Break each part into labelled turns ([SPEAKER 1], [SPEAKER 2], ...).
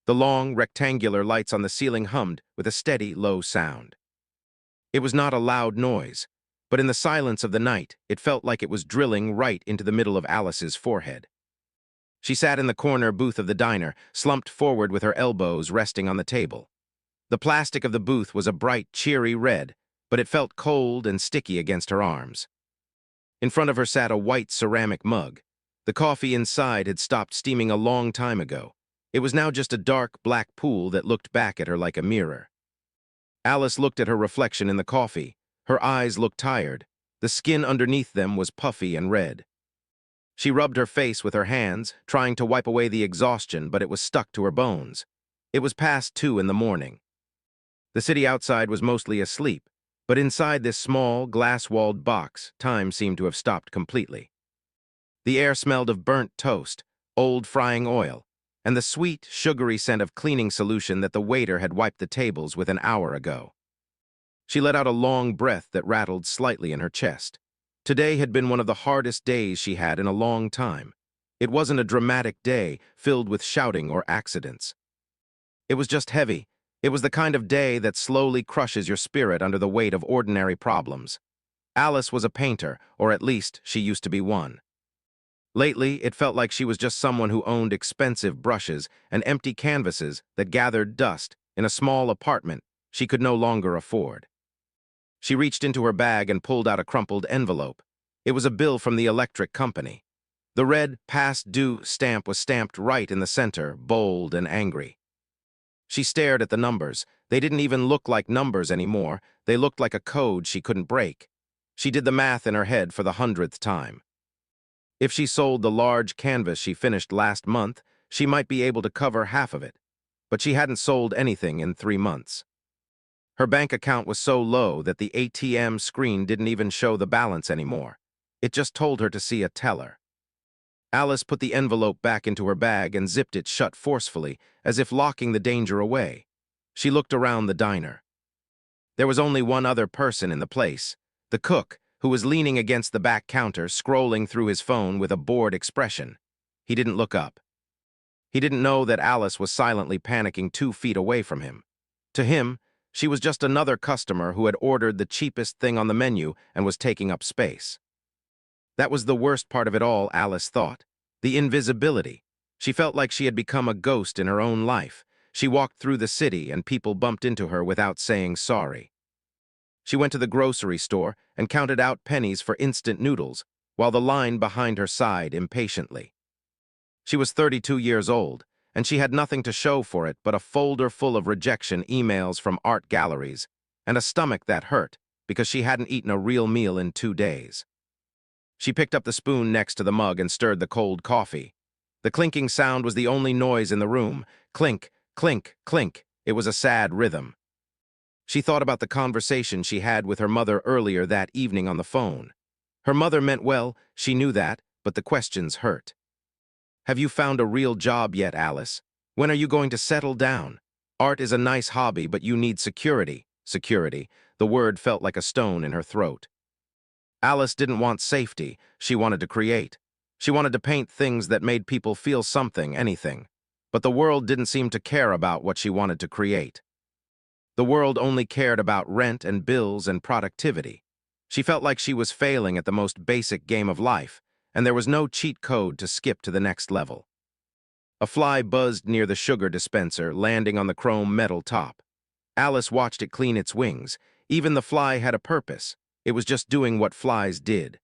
[SPEAKER 1] The long, rectangular lights on the ceiling hummed with a steady, low sound. It was not a loud noise, but in the silence of the night, it felt like it was drilling right into the middle of Alice's forehead. She sat in the corner booth of the diner, slumped forward with her elbows resting on the table. The plastic of the booth was a bright, cheery red, but it felt cold and sticky against her arms. In front of her sat a white ceramic mug. The coffee inside had stopped steaming a long time ago. It was now just a dark, black pool that looked back at her like a mirror. Alice looked at her reflection in the coffee. Her eyes looked tired. The skin underneath them was puffy and red. She rubbed her face with her hands, trying to wipe away the exhaustion, but it was stuck to her bones. It was past 2 in the morning. The city outside was mostly asleep, but inside this small, glass-walled box, time seemed to have stopped completely. The air smelled of burnt toast, old frying oil, and the sweet, sugary scent of cleaning solution that the waiter had wiped the tables with an hour ago. She let out a long breath that rattled slightly in her chest. Today had been one of the hardest days she had in a long time. It wasn't a dramatic day filled with shouting or accidents. It was just heavy. It was the kind of day that slowly crushes your spirit under the weight of ordinary problems. Alice was a painter, or at least she used to be one. Lately, it felt like she was just someone who owned expensive brushes and empty canvases that gathered dust in a small apartment she could no longer afford. She reached into her bag and pulled out a crumpled envelope. It was a bill from the electric company. The red past due stamp was stamped right in the center, bold and angry. She stared at the numbers. They didn't even look like numbers anymore. They looked like a code she couldn't break. She did the math in her head for the 100th time. If she sold the large canvas she finished last month, she might be able to cover half of it. But she hadn't sold anything in 3 months. Her bank account was so low that the ATM screen didn't even show the balance anymore. It just told her to see a teller. Alice put the envelope back into her bag and zipped it shut forcefully, as if locking the danger away. She looked around the diner. There was only one other person in the place, the cook, who was leaning against the back counter, scrolling through his phone with a bored expression. He didn't look up. He didn't know that Alice was silently panicking 2 feet away from him. To him, she was just another customer who had ordered the cheapest thing on the menu and was taking up space. That was the worst part of it all, Alice thought. The invisibility. She felt like she had become a ghost in her own life. She walked through the city and people bumped into her without saying sorry. She went to the grocery store and counted out pennies for instant noodles, while the line behind her sighed impatiently. She was 32 years old, and she had nothing to show for it but a folder full of rejection emails from art galleries, and a stomach that hurt because she hadn't eaten a real meal in 2 days. She picked up the spoon next to the mug and stirred the cold coffee. The clinking sound was the only noise in the room. Clink, clink, clink. It was a sad rhythm. She thought about the conversation she had with her mother earlier that evening on the phone. Her mother meant well, she knew that, but the questions hurt. Have you found a real job yet, Alice? When are you going to settle down? Art is a nice hobby, but you need security. Security. The word felt like a stone in her throat. Alice didn't want safety. She wanted to create. She wanted to paint things that made people feel something, anything. But the world didn't seem to care about what she wanted to create. The world only cared about rent and bills and productivity. She felt like she was failing at the most basic game of life, and there was no cheat code to skip to the next level. A fly buzzed near the sugar dispenser, landing on the chrome metal top. Alice watched it clean its wings. Even the fly had a purpose. It was just doing what flies did.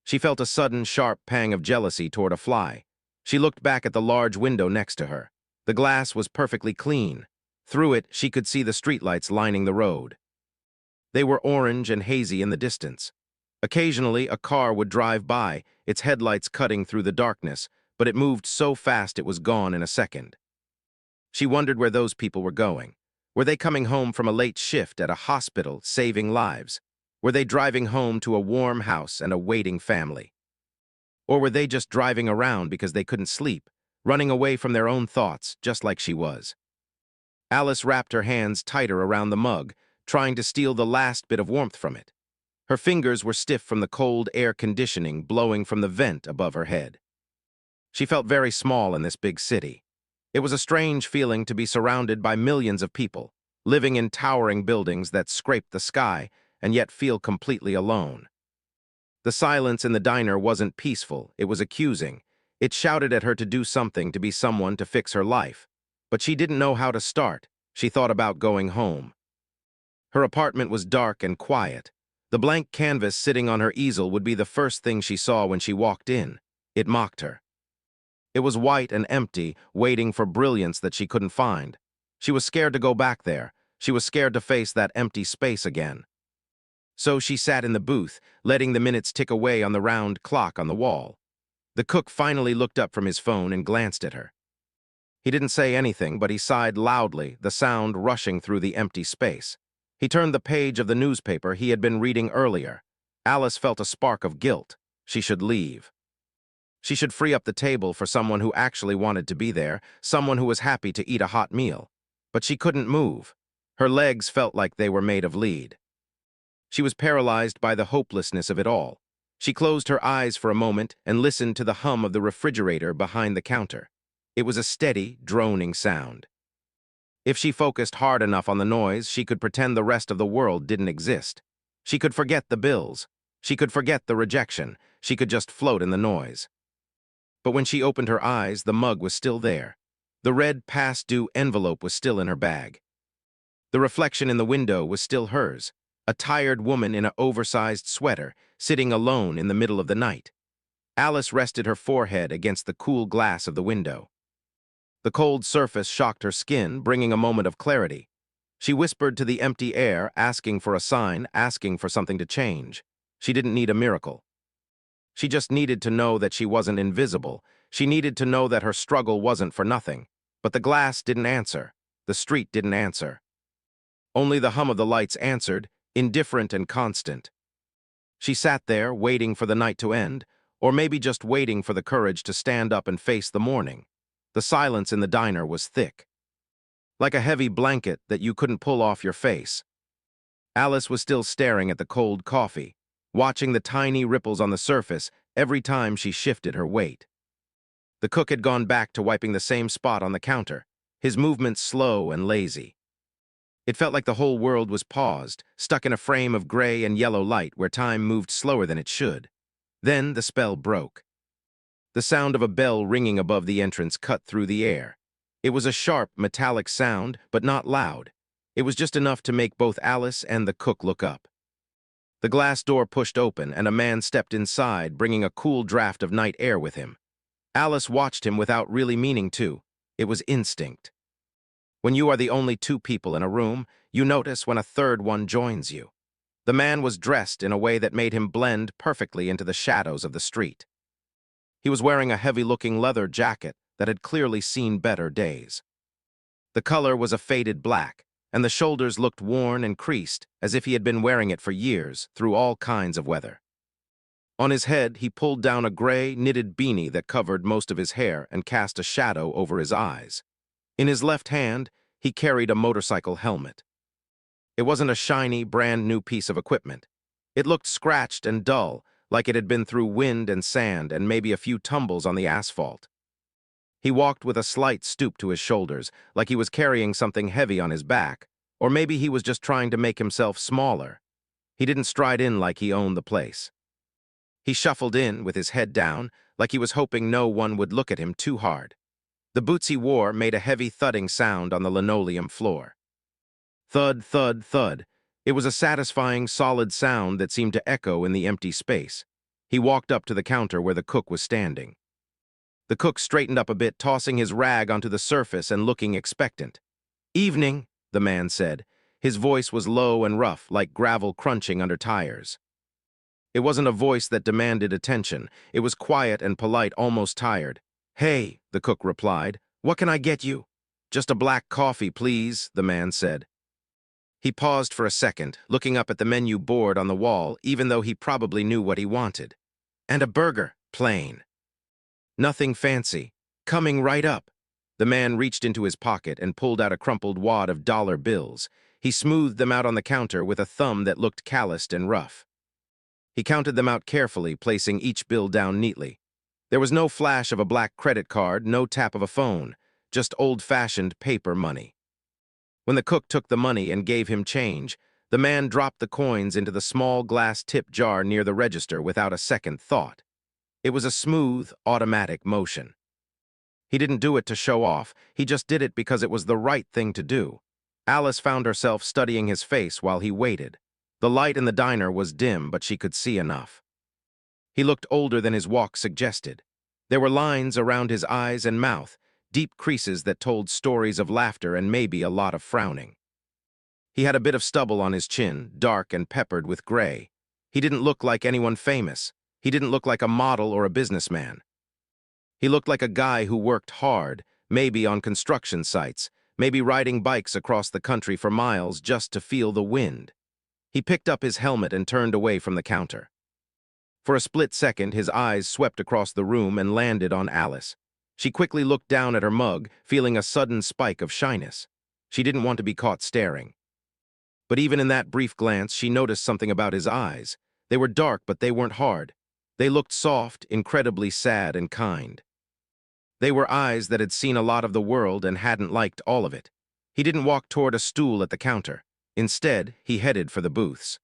[SPEAKER 1] She felt a sudden, sharp pang of jealousy toward a fly. She looked back at the large window next to her. The glass was perfectly clean. Through it, she could see the streetlights lining the road. They were orange and hazy in the distance. Occasionally, a car would drive by, its headlights cutting through the darkness, but it moved so fast it was gone in a second. She wondered where those people were going. Were they coming home from a late shift at a hospital, saving lives? Were they driving home to a warm house and a waiting family? Or were they just driving around because they couldn't sleep, running away from their own thoughts, just like she was? Alice wrapped her hands tighter around the mug, trying to steal the last bit of warmth from it. Her fingers were stiff from the cold air conditioning blowing from the vent above her head. She felt very small in this big city. It was a strange feeling to be surrounded by millions of people, living in towering buildings that scraped the sky, and yet feel completely alone. The silence in the diner wasn't peaceful, it was accusing. It shouted at her to do something, to be someone, to fix her life. But she didn't know how to start. She thought about going home. Her apartment was dark and quiet. The blank canvas sitting on her easel would be the first thing she saw when she walked in. It mocked her. It was white and empty, waiting for brilliance that she couldn't find. She was scared to go back there. She was scared to face that empty space again. So she sat in the booth, letting the minutes tick away on the round clock on the wall. The cook finally looked up from his phone and glanced at her. He didn't say anything, but he sighed loudly, the sound rushing through the empty space. He turned the page of the newspaper he had been reading earlier. Alice felt a spark of guilt. She should leave. She should free up the table for someone who actually wanted to be there, someone who was happy to eat a hot meal. But she couldn't move. Her legs felt like they were made of lead. She was paralyzed by the hopelessness of it all. She closed her eyes for a moment and listened to the hum of the refrigerator behind the counter. It was a steady, droning sound. If she focused hard enough on the noise, she could pretend the rest of the world didn't exist. She could forget the bills. She could forget the rejection. She could just float in the noise. But when she opened her eyes, the mug was still there. The red past-due envelope was still in her bag. The reflection in the window was still hers, a tired woman in an oversized sweater, sitting alone in the middle of the night. Alice rested her forehead against the cool glass of the window. The cold surface shocked her skin, bringing a moment of clarity. She whispered to the empty air, asking for a sign, asking for something to change. She didn't need a miracle. She just needed to know that she wasn't invisible. She needed to know that her struggle wasn't for nothing. But the glass didn't answer. The street didn't answer. Only the hum of the lights answered, indifferent and constant. She sat there, waiting for the night to end, or maybe just waiting for the courage to stand up and face the morning. The silence in the diner was thick, like a heavy blanket that you couldn't pull off your face. Alice was still staring at the cold coffee, watching the tiny ripples on the surface every time she shifted her weight. The cook had gone back to wiping the same spot on the counter, his movements slow and lazy. It felt like the whole world was paused, stuck in a frame of gray and yellow light where time moved slower than it should. Then the spell broke. The sound of a bell ringing above the entrance cut through the air. It was a sharp, metallic sound, but not loud. It was just enough to make both Alice and the cook look up. The glass door pushed open, and a man stepped inside, bringing a cool draft of night air with him. Alice watched him without really meaning to. It was instinct. When you are the only two people in a room, you notice when a third one joins you. The man was dressed in a way that made him blend perfectly into the shadows of the street. He was wearing a heavy-looking leather jacket that had clearly seen better days. The color was a faded black, and the shoulders looked worn and creased, as if he had been wearing it for years, through all kinds of weather. On his head, he pulled down a gray, knitted beanie that covered most of his hair and cast a shadow over his eyes. In his left hand, he carried a motorcycle helmet. It wasn't a shiny, brand-new piece of equipment. It looked scratched and dull, like it had been through wind and sand and maybe a few tumbles on the asphalt. He walked with a slight stoop to his shoulders, like he was carrying something heavy on his back, or maybe he was just trying to make himself smaller. He didn't stride in like he owned the place. He shuffled in with his head down, like he was hoping no one would look at him too hard. The boots he wore made a heavy thudding sound on the linoleum floor. Thud, thud, thud. It was a satisfying, solid sound that seemed to echo in the empty space. He walked up to the counter where the cook was standing. The cook straightened up a bit, tossing his rag onto the surface and looking expectant. "Evening," the man said. His voice was low and rough, like gravel crunching under tires. It wasn't a voice that demanded attention. It was quiet and polite, almost tired. "Hey," the cook replied. "What can I get you?" "Just a black coffee, please," the man said. He paused for a second, looking up at the menu board on the wall, even though he probably knew what he wanted. "And a burger, plain. Nothing fancy. Coming right up." The man reached into his pocket and pulled out a crumpled wad of dollar bills. He smoothed them out on the counter with a thumb that looked calloused and rough. He counted them out carefully, placing each bill down neatly. There was no flash of a black credit card, no tap of a phone, just old-fashioned paper money. When the cook took the money and gave him change, the man dropped the coins into the small glass tip jar near the register without a second thought. It was a smooth, automatic motion. He didn't do it to show off, he just did it because it was the right thing to do. Alice found herself studying his face while he waited. The light in the diner was dim, but she could see enough. He looked older than his walk suggested. There were lines around his eyes and mouth, deep creases that told stories of laughter and maybe a lot of frowning. He had a bit of stubble on his chin, dark and peppered with gray. He didn't look like anyone famous. He didn't look like a model or a businessman. He looked like a guy who worked hard, maybe on construction sites, maybe riding bikes across the country for miles just to feel the wind. He picked up his helmet and turned away from the counter. For a split second, his eyes swept across the room and landed on Alice. She quickly looked down at her mug, feeling a sudden spike of shyness. She didn't want to be caught staring. But even in that brief glance, she noticed something about his eyes. They were dark, but they weren't hard. They looked soft, incredibly sad and kind. They were eyes that had seen a lot of the world and hadn't liked all of it. He didn't walk toward a stool at the counter. Instead, he headed for the booths.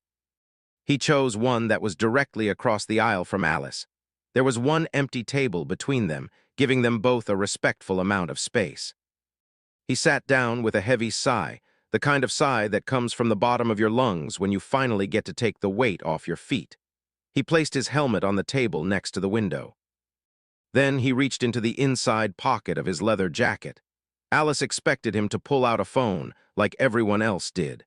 [SPEAKER 1] He chose one that was directly across the aisle from Alice. There was one empty table between them, giving them both a respectful amount of space. He sat down with a heavy sigh, the kind of sigh that comes from the bottom of your lungs when you finally get to take the weight off your feet. He placed his helmet on the table next to the window. Then he reached into the inside pocket of his leather jacket. Alice expected him to pull out a phone, like everyone else did.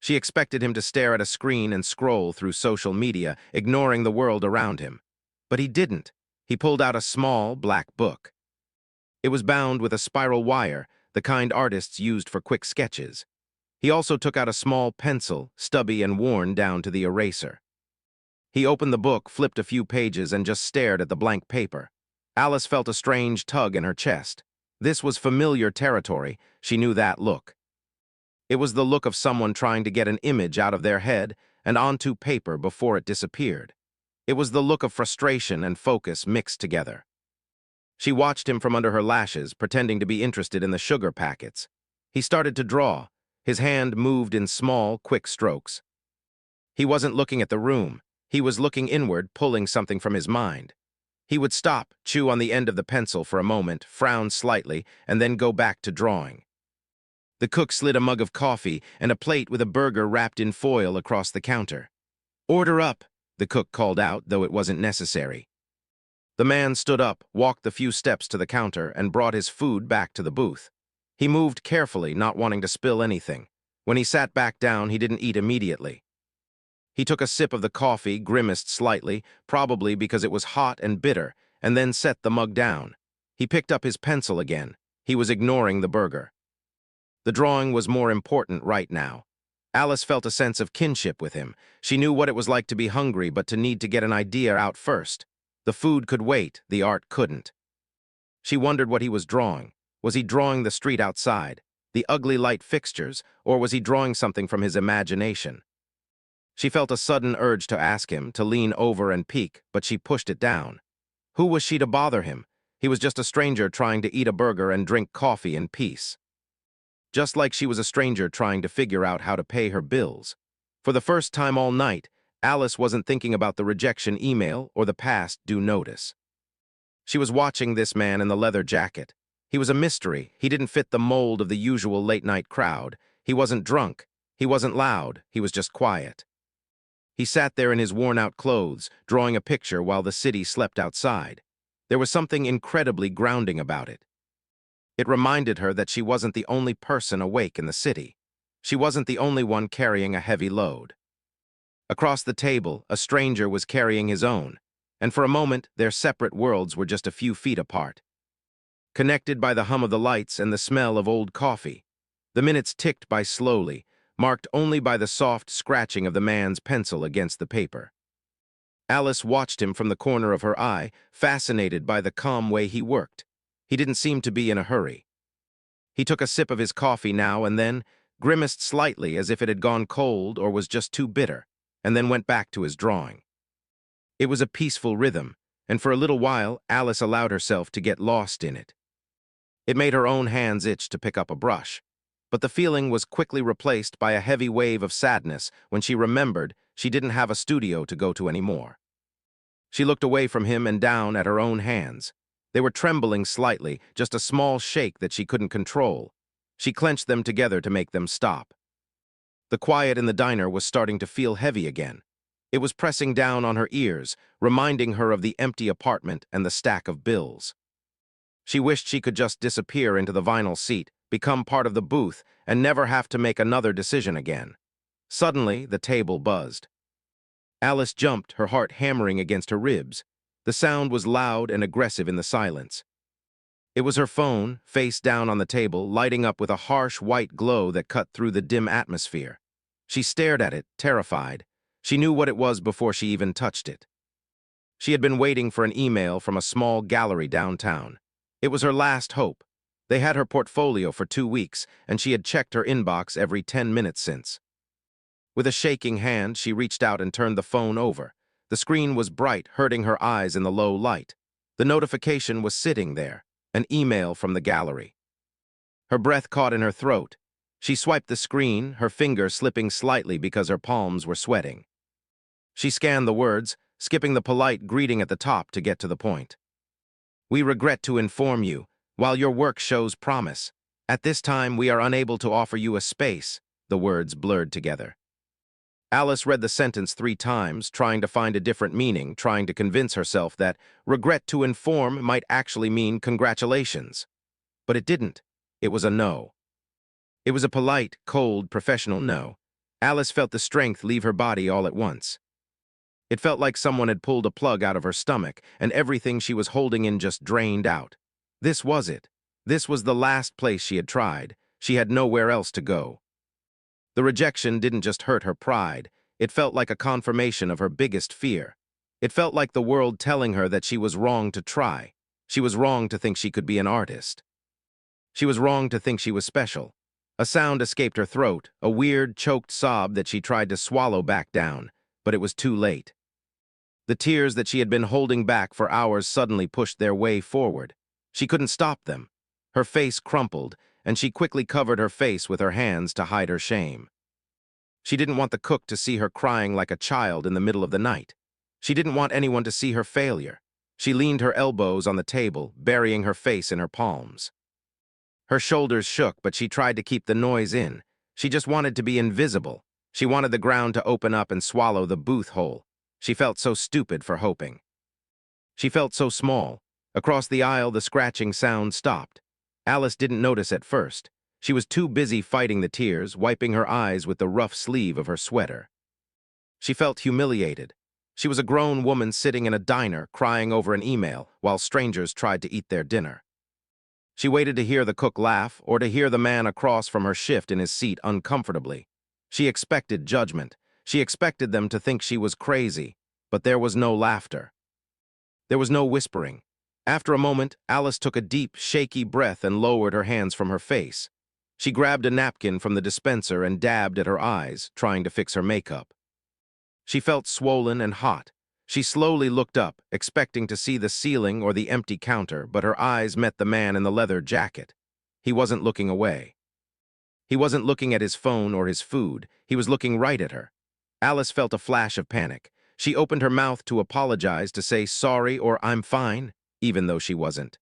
[SPEAKER 1] She expected him to stare at a screen and scroll through social media, ignoring the world around him. But he didn't. He pulled out a small, black book. It was bound with a spiral wire, the kind artists used for quick sketches. He also took out a small pencil, stubby and worn down to the eraser. He opened the book, flipped a few pages, and just stared at the blank paper. Alice felt a strange tug in her chest. This was familiar territory. She knew that look. It was the look of someone trying to get an image out of their head and onto paper before it disappeared. It was the look of frustration and focus mixed together. She watched him from under her lashes, pretending to be interested in the sugar packets. He started to draw. His hand moved in small, quick strokes. He wasn't looking at the room. He was looking inward, pulling something from his mind. He would stop, chew on the end of the pencil for a moment, frown slightly, and then go back to drawing. The cook slid a mug of coffee and a plate with a burger wrapped in foil across the counter. "Order up," the cook called out, though it wasn't necessary. The man stood up, walked the few steps to the counter, and brought his food back to the booth. He moved carefully, not wanting to spill anything. When he sat back down, he didn't eat immediately. He took a sip of the coffee, grimaced slightly, probably because it was hot and bitter, and then set the mug down. He picked up his pencil again. He was ignoring the burger. The drawing was more important right now. Alice felt a sense of kinship with him. She knew what it was like to be hungry, but to need to get an idea out first. The food could wait, the art couldn't. She wondered what he was drawing. Was he drawing the street outside, the ugly light fixtures, or was he drawing something from his imagination? She felt a sudden urge to ask him, to lean over and peek, but she pushed it down. Who was she to bother him? He was just a stranger trying to eat a burger and drink coffee in peace. Just like she was a stranger trying to figure out how to pay her bills. For the first time all night, Alice wasn't thinking about the rejection email or the past due notice. She was watching this man in the leather jacket. He was a mystery. He didn't fit the mold of the usual late-night crowd. He wasn't drunk. He wasn't loud. He was just quiet. He sat there in his worn-out clothes, drawing a picture while the city slept outside. There was something incredibly grounding about it. It reminded her that she wasn't the only person awake in the city. She wasn't the only one carrying a heavy load. Across the table, a stranger was carrying his own, and for a moment, their separate worlds were just a few feet apart. Connected by the hum of the lights and the smell of old coffee, the minutes ticked by slowly, marked only by the soft scratching of the man's pencil against the paper. Alice watched him from the corner of her eye, fascinated by the calm way he worked. He didn't seem to be in a hurry. He took a sip of his coffee now and then, grimaced slightly as if it had gone cold or was just too bitter, and then went back to his drawing. It was a peaceful rhythm, and for a little while, Alice allowed herself to get lost in it. It made her own hands itch to pick up a brush. But the feeling was quickly replaced by a heavy wave of sadness when she remembered she didn't have a studio to go to anymore. She looked away from him and down at her own hands. They were trembling slightly, just a small shake that she couldn't control. She clenched them together to make them stop. The quiet in the diner was starting to feel heavy again. It was pressing down on her ears, reminding her of the empty apartment and the stack of bills. She wished she could just disappear into the vinyl seat, become part of the booth, and never have to make another decision again. Suddenly, the table buzzed. Alice jumped, her heart hammering against her ribs. The sound was loud and aggressive in the silence. It was her phone, face down on the table, lighting up with a harsh white glow that cut through the dim atmosphere. She stared at it, terrified. She knew what it was before she even touched it. She had been waiting for an email from a small gallery downtown. It was her last hope. They had her portfolio for 2 weeks, and she had checked her inbox every 10 minutes since. With a shaking hand, she reached out and turned the phone over. The screen was bright, hurting her eyes in the low light. The notification was sitting there, an email from the gallery. Her breath caught in her throat. She swiped the screen, her finger slipping slightly because her palms were sweating. She scanned the words, skipping the polite greeting at the top to get to the point. "We regret to inform you, while your work shows promise, at this time we are unable to offer you a space," the words blurred together. Alice read the sentence 3 times, trying to find a different meaning, trying to convince herself that regret to inform might actually mean congratulations. But it didn't. It was a no. It was a polite, cold, professional no. Alice felt the strength leave her body all at once. It felt like someone had pulled a plug out of her stomach, and everything she was holding in just drained out. This was it. This was the last place she had tried. She had nowhere else to go. The rejection didn't just hurt her pride. It felt like a confirmation of her biggest fear. It felt like the world telling her that she was wrong to try. She was wrong to think she could be an artist. She was wrong to think she was special. A sound escaped her throat, a weird, choked sob that she tried to swallow back down, but it was too late. The tears that she had been holding back for hours suddenly pushed their way forward. She couldn't stop them. Her face crumpled, and she quickly covered her face with her hands to hide her shame. She didn't want the cook to see her crying like a child in the middle of the night. She didn't want anyone to see her failure. She leaned her elbows on the table, burying her face in her palms. Her shoulders shook, but she tried to keep the noise in. She just wanted to be invisible. She wanted the ground to open up and swallow the booth whole. She felt so stupid for hoping. She felt so small. Across the aisle, the scratching sound stopped. Alice didn't notice at first. She was too busy fighting the tears, wiping her eyes with the rough sleeve of her sweater. She felt humiliated. She was a grown woman sitting in a diner, crying over an email, while strangers tried to eat their dinner. She waited to hear the cook laugh, or to hear the man across from her shift in his seat uncomfortably. She expected judgment. She expected them to think she was crazy, but there was no laughter. There was no whispering. After a moment, Alice took a deep, shaky breath and lowered her hands from her face. She grabbed a napkin from the dispenser and dabbed at her eyes, trying to fix her makeup. She felt swollen and hot. She slowly looked up, expecting to see the ceiling or the empty counter, but her eyes met the man in the leather jacket. He wasn't looking away. He wasn't looking at his phone or his food. He was looking right at her. Alice felt a flash of panic. She opened her mouth to apologize, to say sorry or I'm fine, even though she wasn't.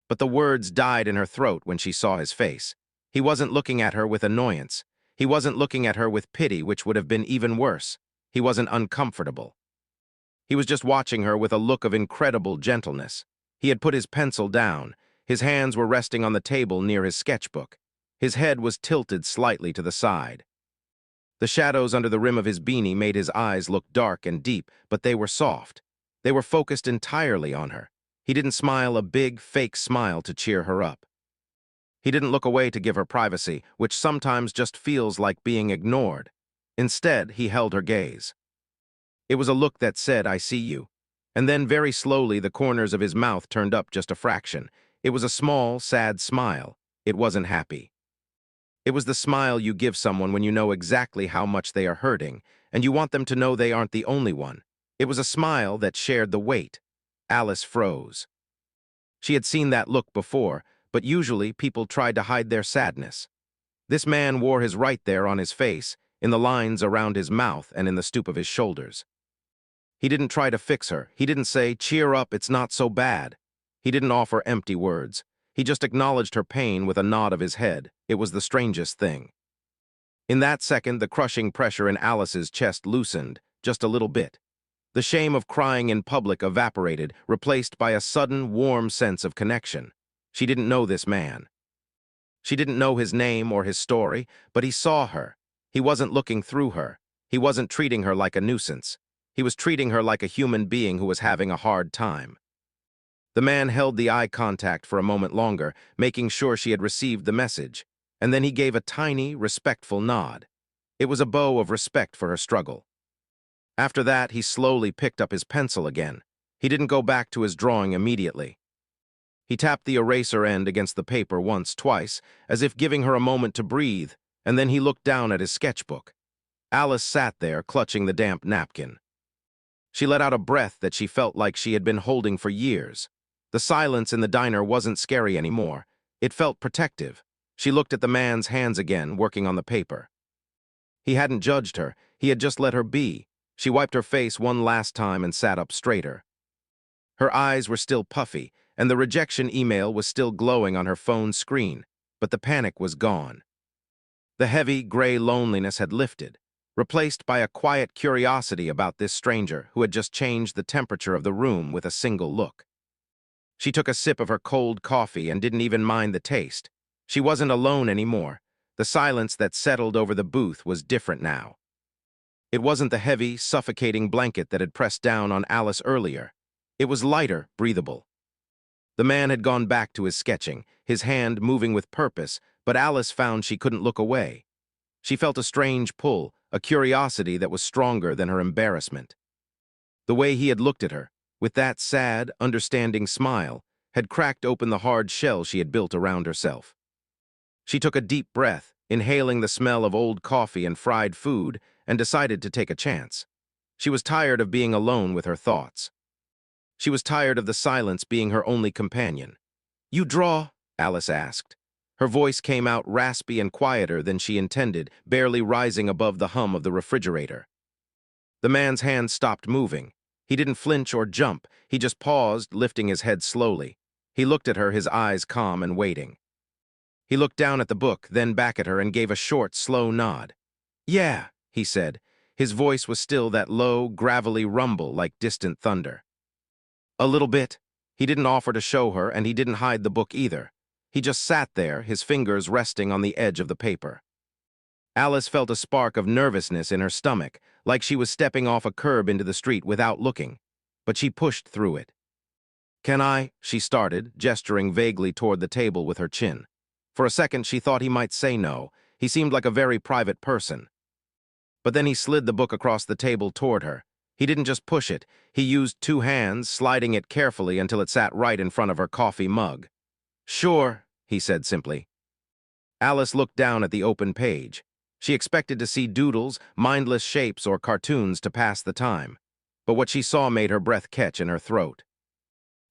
[SPEAKER 1] But the words died in her throat when she saw his face. He wasn't looking at her with annoyance. He wasn't looking at her with pity, which would have been even worse. He wasn't uncomfortable. He was just watching her with a look of incredible gentleness. He had put his pencil down. His hands were resting on the table near his sketchbook. His head was tilted slightly to the side. The shadows under the rim of his beanie made his eyes look dark and deep, but they were soft. They were focused entirely on her. He didn't smile a big, fake smile to cheer her up. He didn't look away to give her privacy, which sometimes just feels like being ignored. Instead, he held her gaze. It was a look that said, "I see you." And then very slowly the corners of his mouth turned up just a fraction. It was a small, sad smile. It wasn't happy. It was the smile you give someone when you know exactly how much they are hurting, and you want them to know they aren't the only one. It was a smile that shared the weight. Alice froze. She had seen that look before, but usually people tried to hide their sadness. This man wore his right there on his face, in the lines around his mouth and in the stoop of his shoulders. He didn't try to fix her. He didn't say, "Cheer up, it's not so bad." He didn't offer empty words. He just acknowledged her pain with a nod of his head. It was the strangest thing. In that second, the crushing pressure in Alice's chest loosened, just a little bit. The shame of crying in public evaporated, replaced by a sudden, warm sense of connection. She didn't know this man. She didn't know his name or his story, but he saw her. He wasn't looking through her. He wasn't treating her like a nuisance. He was treating her like a human being who was having a hard time. The man held the eye contact for a moment longer, making sure she had received the message, and then he gave a tiny, respectful nod. It was a bow of respect for her struggle. After that, he slowly picked up his pencil again. He didn't go back to his drawing immediately. He tapped the eraser end against the paper once, twice, as if giving her a moment to breathe, and then he looked down at his sketchbook. Alice sat there, clutching the damp napkin. She let out a breath that she felt like she had been holding for years. The silence in the diner wasn't scary anymore. It felt protective. She looked at the man's hands again, working on the paper. He hadn't judged her. He had just let her be. She wiped her face one last time and sat up straighter. Her eyes were still puffy, and the rejection email was still glowing on her phone's screen, but the panic was gone. The heavy, gray loneliness had lifted, replaced by a quiet curiosity about this stranger who had just changed the temperature of the room with a single look. She took a sip of her cold coffee and didn't even mind the taste. She wasn't alone anymore. The silence that settled over the booth was different now. It wasn't the heavy, suffocating blanket that had pressed down on Alice earlier. It was lighter, breathable. The man had gone back to his sketching, his hand moving with purpose, but Alice found she couldn't look away. She felt a strange pull, a curiosity that was stronger than her embarrassment. The way he had looked at her, with that sad, understanding smile, had cracked open the hard shell she had built around herself. She took a deep breath, inhaling the smell of old coffee and fried food, and decided to take a chance. She was tired of being alone with her thoughts. She was tired of the silence being her only companion. "You draw?" Alice asked. Her voice came out raspy and quieter than she intended, barely rising above the hum of the refrigerator. The man's hand stopped moving. He didn't flinch or jump. He just paused, lifting his head slowly. He looked at her, his eyes calm and waiting. He looked down at the book, then back at her, and gave a short, slow nod. "Yeah," he said. His voice was still that low, gravelly rumble like distant thunder. "A little bit." He didn't offer to show her, and he didn't hide the book either. He just sat there, his fingers resting on the edge of the paper. Alice felt a spark of nervousness in her stomach, like she was stepping off a curb into the street without looking, but she pushed through it. "Can I?" she started, gesturing vaguely toward the table with her chin. For a second, she thought he might say no. He seemed like a very private person. But then he slid the book across the table toward her. He didn't just push it. He used two hands, sliding it carefully until it sat right in front of her coffee mug. "Sure," he said simply. Alice looked down at the open page. She expected to see doodles, mindless shapes, or cartoons to pass the time. But what she saw made her breath catch in her throat.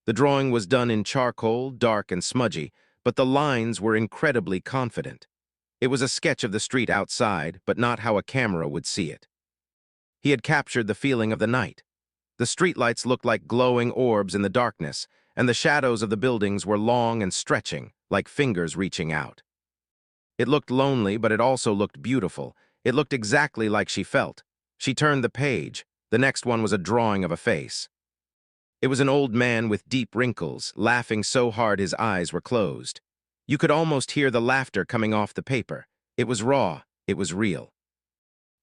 [SPEAKER 1] The drawing was done in charcoal, dark and smudgy, but the lines were incredibly confident. It was a sketch of the street outside, but not how a camera would see it. He had captured the feeling of the night. The streetlights looked like glowing orbs in the darkness, and the shadows of the buildings were long and stretching, like fingers reaching out. It looked lonely, but it also looked beautiful. It looked exactly like she felt. She turned the page. The next one was a drawing of a face. It was an old man with deep wrinkles, laughing so hard his eyes were closed. You could almost hear the laughter coming off the paper. It was raw. It was real.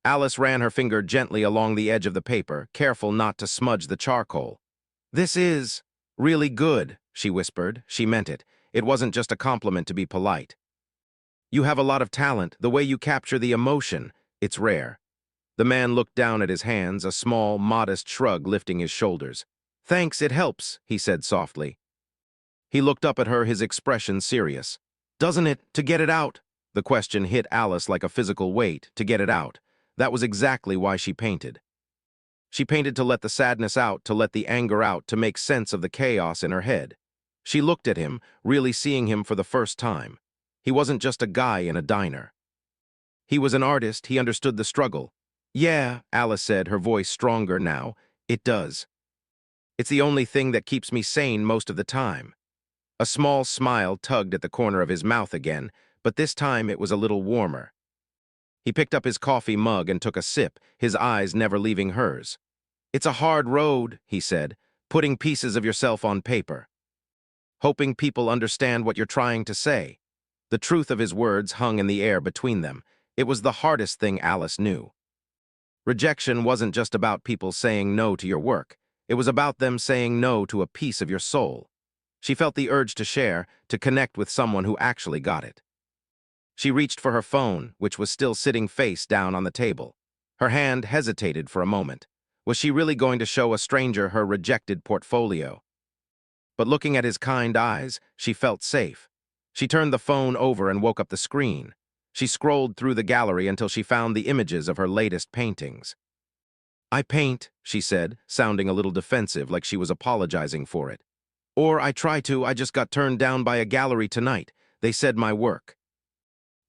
[SPEAKER 1] Alice ran her finger gently along the edge of the paper, careful not to smudge the charcoal. "This is really good," she whispered. She meant it. It wasn't just a compliment to be polite. "You have a lot of talent. The way you capture the emotion, it's rare." The man looked down at his hands, a small, modest shrug lifting his shoulders. "Thanks, it helps," he said softly. He looked up at her, his expression serious. "Doesn't it, to get it out?" The question hit Alice like a physical weight, to get it out. That was exactly why she painted. She painted to let the sadness out, to let the anger out, to make sense of the chaos in her head. She looked at him, really seeing him for the first time. He wasn't just a guy in a diner. He was an artist, he understood the struggle. Yeah, Alice said, her voice stronger now. It does. It's the only thing that keeps me sane most of the time. A small smile tugged at the corner of his mouth again, but this time it was a little warmer. He picked up his coffee mug and took a sip, his eyes never leaving hers. It's a hard road, he said, putting pieces of yourself on paper. Hoping people understand what you're trying to say. The truth of his words hung in the air between them. It was the hardest thing Alice knew. Rejection wasn't just about people saying no to your work. It was about them saying no to a piece of your soul. She felt the urge to share, to connect with someone who actually got it. She reached for her phone, which was still sitting face down on the table. Her hand hesitated for a moment. Was she really going to show a stranger her rejected portfolio? But looking at his kind eyes, she felt safe. She turned the phone over and woke up the screen. She scrolled through the gallery until she found the images of her latest paintings. I paint, she said, sounding a little defensive, like she was apologizing for it. Or I try to, I just got turned down by a gallery tonight. They said my work.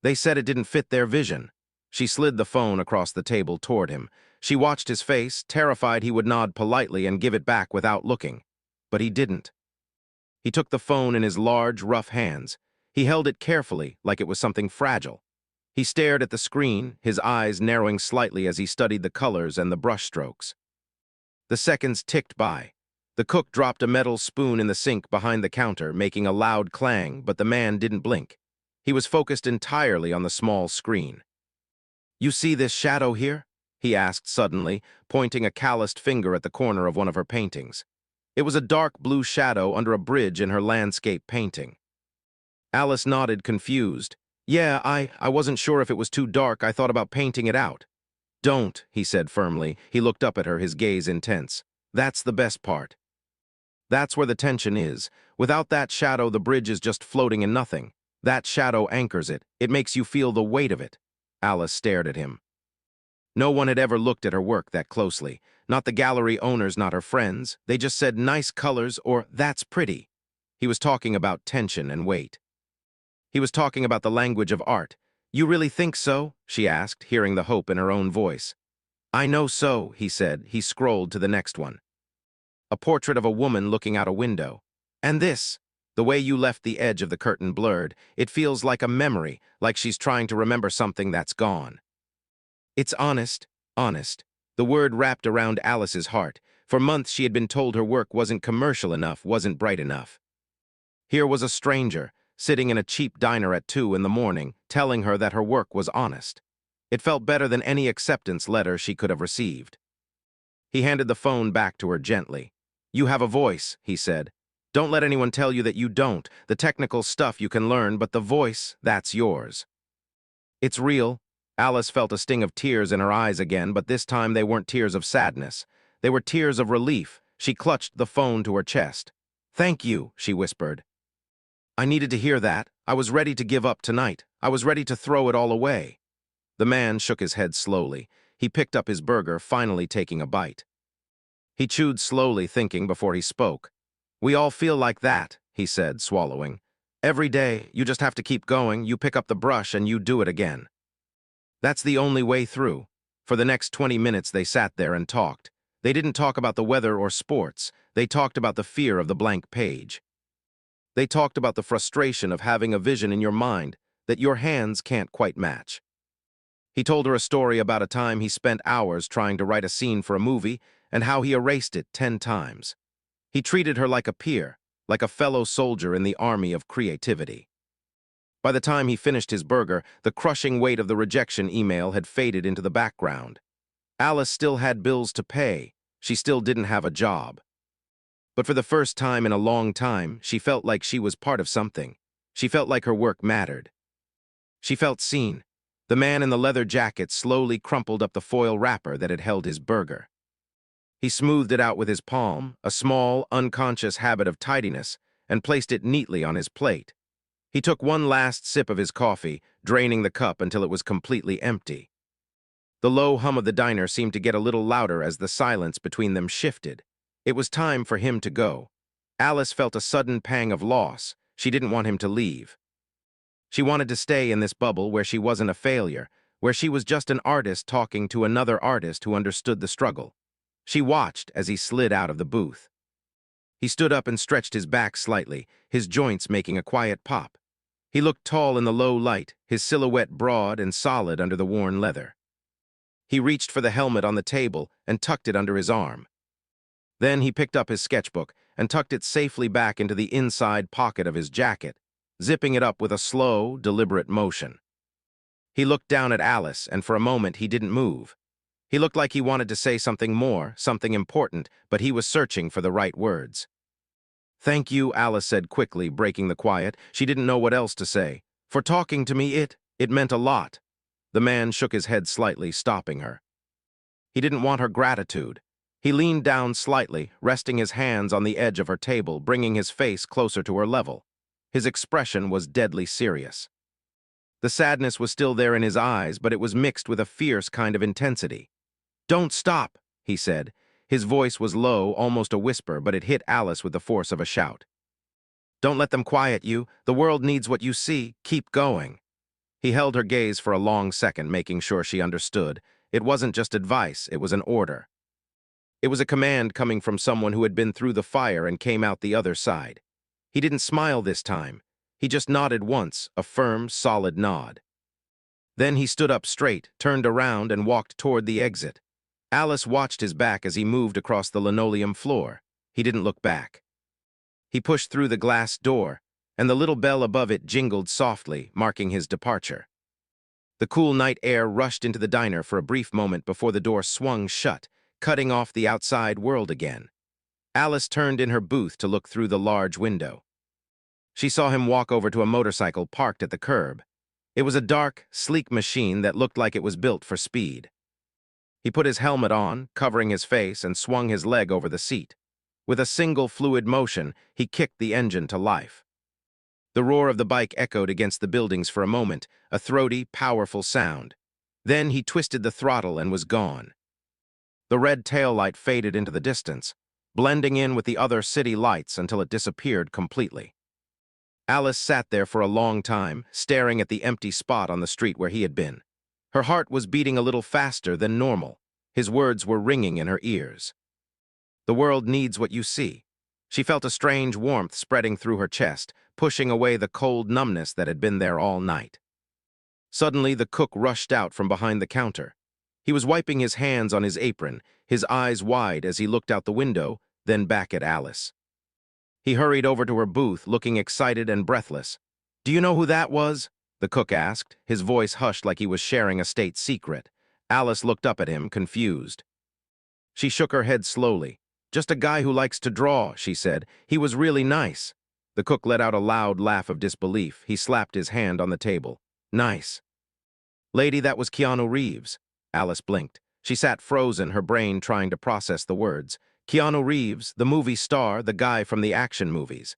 [SPEAKER 1] They said it didn't fit their vision. She slid the phone across the table toward him. She watched his face, terrified he would nod politely and give it back without looking. But he didn't. He took the phone in his large, rough hands. He held it carefully, like it was something fragile. He stared at the screen, his eyes narrowing slightly as he studied the colors and the brushstrokes. The seconds ticked by. The cook dropped a metal spoon in the sink behind the counter, making a loud clang, but the man didn't blink. He was focused entirely on the small screen. You see this shadow here? He asked suddenly, pointing a calloused finger at the corner of one of her paintings. It was a dark blue shadow under a bridge in her landscape painting. Alice nodded, confused. Yeah, I wasn't sure if it was too dark. I thought about painting it out. Don't, he said firmly. He looked up at her, his gaze intense. That's the best part. That's where the tension is. Without that shadow, the bridge is just floating in nothing. That shadow anchors it. It makes you feel the weight of it. Alice stared at him. No one had ever looked at her work that closely. Not the gallery owners, not her friends. They just said nice colors or that's pretty. He was talking about tension and weight. He was talking about the language of art. You really think so? She asked, hearing the hope in her own voice. I know so, he said. He scrolled to the next one. A portrait of a woman looking out a window. And this, the way you left the edge of the curtain blurred, it feels like a memory, like she's trying to remember something that's gone. It's honest, honest. The word wrapped around Alice's heart. For months she had been told her work wasn't commercial enough, wasn't bright enough. Here was a stranger, sitting in a cheap diner at 2 in the morning, telling her that her work was honest. It felt better than any acceptance letter she could have received. He handed the phone back to her gently. You have a voice, he said. Don't let anyone tell you that you don't. The technical stuff you can learn, but the voice, that's yours. It's real. Alice felt a sting of tears in her eyes again, but this time they weren't tears of sadness. They were tears of relief. She clutched the phone to her chest. Thank you, she whispered. I needed to hear that. I was ready to give up tonight. I was ready to throw it all away. The man shook his head slowly. He picked up his burger, finally taking a bite. He chewed slowly, thinking before he spoke. We all feel like that, he said, swallowing. Every day, you just have to keep going. You pick up the brush and you do it again. That's the only way through. For the next 20 minutes, they sat there and talked. They didn't talk about the weather or sports. They talked about the fear of the blank page. They talked about the frustration of having a vision in your mind that your hands can't quite match. He told her a story about a time he spent hours trying to write a scene for a movie and how he erased it 10 times. He treated her like a peer, like a fellow soldier in the army of creativity. By the time he finished his burger, the crushing weight of the rejection email had faded into the background. Alice still had bills to pay. She still didn't have a job. But for the first time in a long time, she felt like she was part of something. She felt like her work mattered. She felt seen. The man in the leather jacket slowly crumpled up the foil wrapper that had held his burger. He smoothed it out with his palm, a small, unconscious habit of tidiness, and placed it neatly on his plate. He took one last sip of his coffee, draining the cup until it was completely empty. The low hum of the diner seemed to get a little louder as the silence between them shifted. It was time for him to go. Alice felt a sudden pang of loss. She didn't want him to leave. She wanted to stay in this bubble where she wasn't a failure, where she was just an artist talking to another artist who understood the struggle. She watched as he slid out of the booth. He stood up and stretched his back slightly, his joints making a quiet pop. He looked tall in the low light, his silhouette broad and solid under the worn leather. He reached for the helmet on the table and tucked it under his arm. Then he picked up his sketchbook and tucked it safely back into the inside pocket of his jacket, zipping it up with a slow, deliberate motion. He looked down at Alice, and for a moment he didn't move. He looked like he wanted to say something more, something important, but he was searching for the right words. "Thank you," Alice said quickly, breaking the quiet. She didn't know what else to say. "For talking to me, it meant a lot." The man shook his head slightly, stopping her. He didn't want her gratitude. He leaned down slightly, resting his hands on the edge of her table, bringing his face closer to her level. His expression was deadly serious. The sadness was still there in his eyes, but it was mixed with a fierce kind of intensity. "Don't stop," he said. His voice was low, almost a whisper, but it hit Alice with the force of a shout. "Don't let them quiet you. The world needs what you see. Keep going." He held her gaze for a long second, making sure she understood. It wasn't just advice, it was an order. It was a command coming from someone who had been through the fire and came out the other side. He didn't smile this time. He just nodded once, a firm, solid nod. Then he stood up straight, turned around, and walked toward the exit. Alice watched his back as he moved across the linoleum floor. He didn't look back. He pushed through the glass door, and the little bell above it jingled softly, marking his departure. The cool night air rushed into the diner for a brief moment before the door swung shut, cutting off the outside world again. Alice turned in her booth to look through the large window. She saw him walk over to a motorcycle parked at the curb. It was a dark, sleek machine that looked like it was built for speed. He put his helmet on, covering his face, and swung his leg over the seat. With a single fluid motion, he kicked the engine to life. The roar of the bike echoed against the buildings for a moment, a throaty, powerful sound. Then he twisted the throttle and was gone. The red taillight faded into the distance, blending in with the other city lights until it disappeared completely. Alice sat there for a long time, staring at the empty spot on the street where he had been. Her heart was beating a little faster than normal. His words were ringing in her ears. "The world needs what you see." She felt a strange warmth spreading through her chest, pushing away the cold numbness that had been there all night. Suddenly, the cook rushed out from behind the counter. He was wiping his hands on his apron, his eyes wide as he looked out the window, then back at Alice. He hurried over to her booth, looking excited and breathless. "Do you know who that was?" the cook asked, his voice hushed like he was sharing a state secret. Alice looked up at him, confused. She shook her head slowly. "Just a guy who likes to draw," she said. "He was really nice." The cook let out a loud laugh of disbelief. He slapped his hand on the table. "Nice." "Lady, that was Keanu Reeves." Alice blinked. She sat frozen, her brain trying to process the words. Keanu Reeves, the movie star, the guy from the action movies.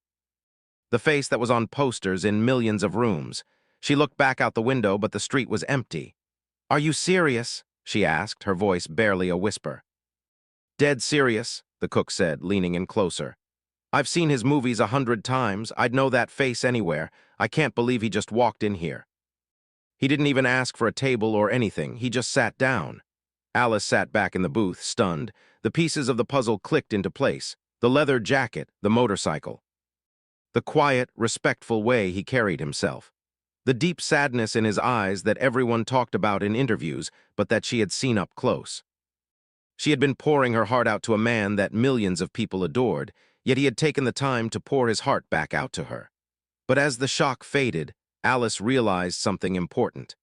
[SPEAKER 1] The face that was on posters in millions of rooms. She looked back out the window, but the street was empty. "Are you serious?" she asked, her voice barely a whisper. "Dead serious," the cook said, leaning in closer. "I've seen his movies 100 times. I'd know that face anywhere. I can't believe he just walked in here." He didn't even ask for a table or anything. He just sat down. Alice sat back in the booth, stunned. The pieces of the puzzle clicked into place. The leather jacket, the motorcycle. The quiet, respectful way he carried himself. The deep sadness in his eyes that everyone talked about in interviews, but that she had seen up close. She had been pouring her heart out to a man that millions of people adored, yet he had taken the time to pour his heart back out to her. But as the shock faded, Alice realized something important.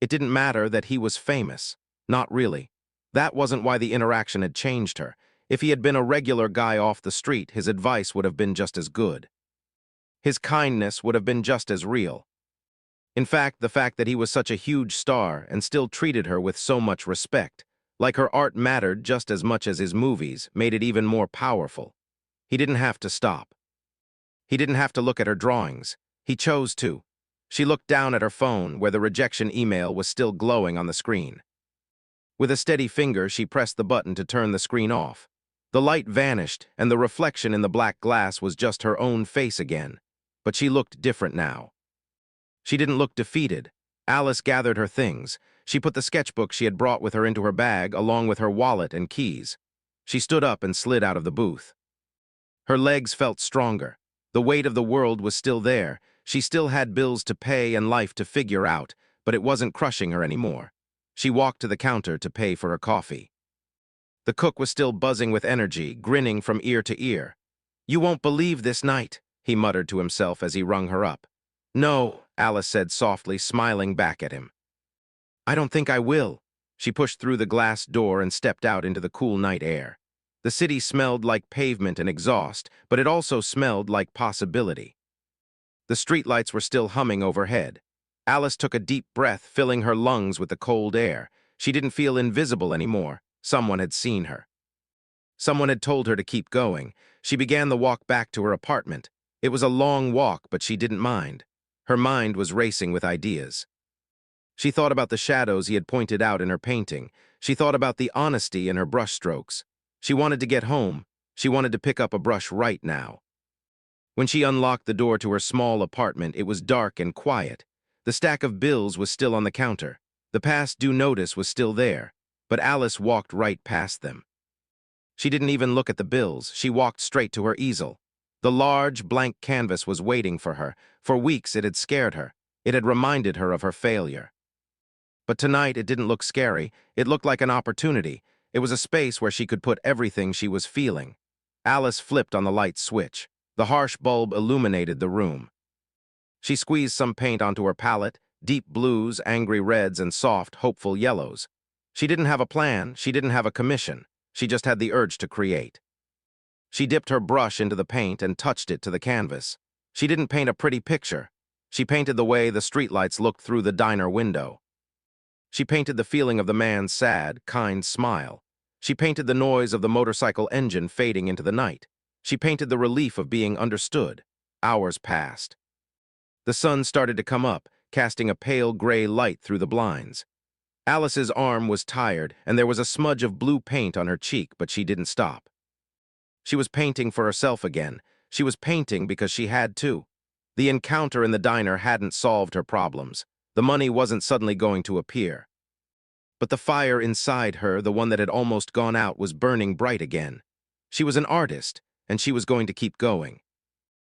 [SPEAKER 1] It didn't matter that he was famous. Not really. That wasn't why the interaction had changed her. If he had been a regular guy off the street, his advice would have been just as good. His kindness would have been just as real. In fact, the fact that he was such a huge star and still treated her with so much respect, like her art mattered just as much as his movies, made it even more powerful. He didn't have to stop. He didn't have to look at her drawings. He chose to. She looked down at her phone, where the rejection email was still glowing on the screen. With a steady finger, she pressed the button to turn the screen off. The light vanished, and the reflection in the black glass was just her own face again. But she looked different now. She didn't look defeated. Alice gathered her things. She put the sketchbook she had brought with her into her bag, along with her wallet and keys. She stood up and slid out of the booth. Her legs felt stronger. The weight of the world was still there. She still had bills to pay and life to figure out, but it wasn't crushing her anymore. She walked to the counter to pay for her coffee. The cook was still buzzing with energy, grinning from ear to ear. "You won't believe this night," he muttered to himself as he rung her up. "No," Alice said softly, smiling back at him. "I don't think I will." She pushed through the glass door and stepped out into the cool night air. The city smelled like pavement and exhaust, but it also smelled like possibility. The streetlights were still humming overhead. Alice took a deep breath, filling her lungs with the cold air. She didn't feel invisible anymore. Someone had seen her. Someone had told her to keep going. She began the walk back to her apartment. It was a long walk, but she didn't mind. Her mind was racing with ideas. She thought about the shadows he had pointed out in her painting. She thought about the honesty in her brushstrokes. She wanted to get home. She wanted to pick up a brush right now. When she unlocked the door to her small apartment, it was dark and quiet. The stack of bills was still on the counter. The past due notice was still there, but Alice walked right past them. She didn't even look at the bills. She walked straight to her easel. The large, blank canvas was waiting for her. For weeks it had scared her. It had reminded her of her failure. But tonight it didn't look scary. It looked like an opportunity. It was a space where she could put everything she was feeling. Alice flipped on the light switch. The harsh bulb illuminated the room. She squeezed some paint onto her palette, deep blues, angry reds, and soft, hopeful yellows. She didn't have a plan. She didn't have a commission. She just had the urge to create. She dipped her brush into the paint and touched it to the canvas. She didn't paint a pretty picture. She painted the way the streetlights looked through the diner window. She painted the feeling of the man's sad, kind smile. She painted the noise of the motorcycle engine fading into the night. She painted the relief of being understood. Hours passed. The sun started to come up, casting a pale gray light through the blinds. Alice's arm was tired, and there was a smudge of blue paint on her cheek, but she didn't stop. She was painting for herself again. She was painting because she had to. The encounter in the diner hadn't solved her problems. The money wasn't suddenly going to appear. But the fire inside her, the one that had almost gone out, was burning bright again. She was an artist, and she was going to keep going.